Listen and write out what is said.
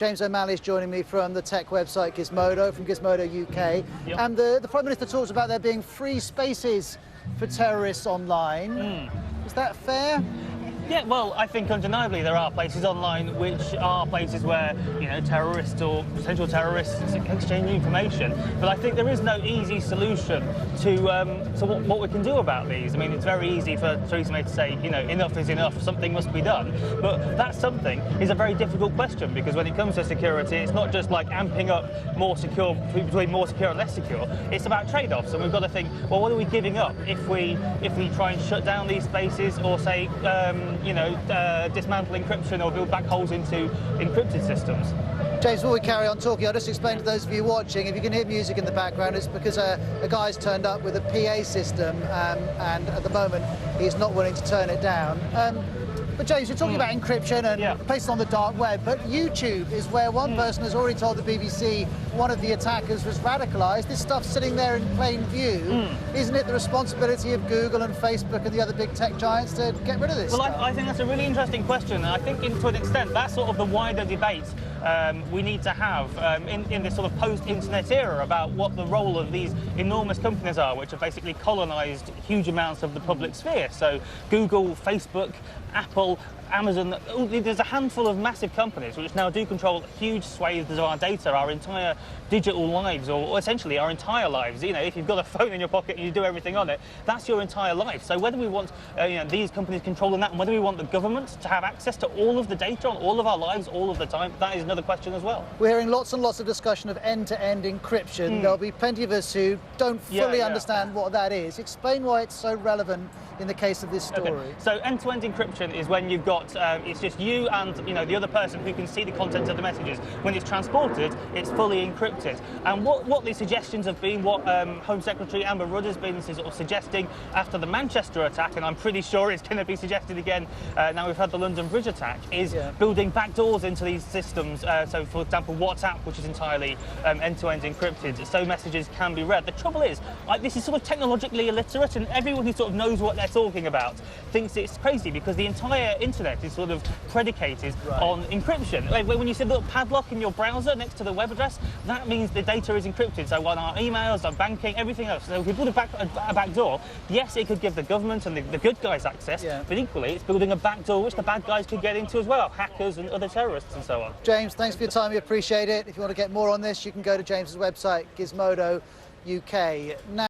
James O'Malley is joining me from the tech website Gizmodo, from Gizmodo UK. Yep. And the Prime Minister talks about there being free spaces for terrorists online. Is that fair? Yeah, well, I think undeniably there are places online which are places where, you know, terrorists or potential terrorists exchange information. But I think there is no easy solution to what we can do about these. I mean, it's very easy for Theresa May to say, you know, enough is enough, something must be done. But that something is a very difficult question, because when it comes to security, it's not just like amping up more secure, between more secure and less secure. It's about trade-offs, and we've got to think, well, what are we giving up if we try and shut down these spaces, or say, dismantle encryption or build back holes into encrypted systems? James, before we carry on talking, I'll just explain to those of you watching, if you can hear music in the background, it's because a guy's turned up with a PA system, and at the moment he's not willing to turn it down. But James, you're talking about encryption and places on the dark web, but YouTube is where one person has already told the BBC one of the attackers was radicalised. This stuff's sitting there in plain view. Isn't it the responsibility of Google and Facebook and the other big tech giants to get rid of this stuff? I think that's a really interesting question, and I think to an extent that's sort of the wider debate we need to have in this sort of post-internet era about what the role of these enormous companies are, which have basically colonised huge amounts of the public sphere. So Google, Facebook, Apple, Amazon, there's a handful of massive companies which now do control huge swathes of our data, our entire digital lives, or essentially our entire lives. You know, if you've got a phone in your pocket and you do everything on it, that's your entire life. So whether we want these companies controlling that, and whether we want the government to have access to all of the data on all of our lives all of the time, that is another question as well. We're hearing lots and lots of discussion of end-to-end encryption. There'll be plenty of us who don't fully understand what that is. Explain why it's so relevant in the case of this story. Okay. So end-to-end encryption is when you've got, it's just you and the other person who can see the content of the messages. When it's transported, it's fully encrypted. And what the suggestions have been, what Home Secretary Amber Rudd has been sort of suggesting after the Manchester attack, and I'm pretty sure it's going to be suggested again now we've had the London Bridge attack, is building backdoors into these systems. So for example, WhatsApp, which is entirely end-to-end encrypted, so messages can be read. The trouble is, this is sort of technologically illiterate, and everyone who sort of knows what they're talking about thinks it's crazy, because the entire internet is sort of predicated on encryption. Like when you see the little padlock in your browser next to the web address, that means the data is encrypted. So on our emails, our banking, everything else. So if we build a backdoor, yes, it could give the government and the good guys access, but equally it's building a backdoor which the bad guys could get into as well, hackers and other terrorists and so on. James, thanks for your time, we appreciate it. If you want to get more on this, you can go to James's website, Gizmodo UK. Now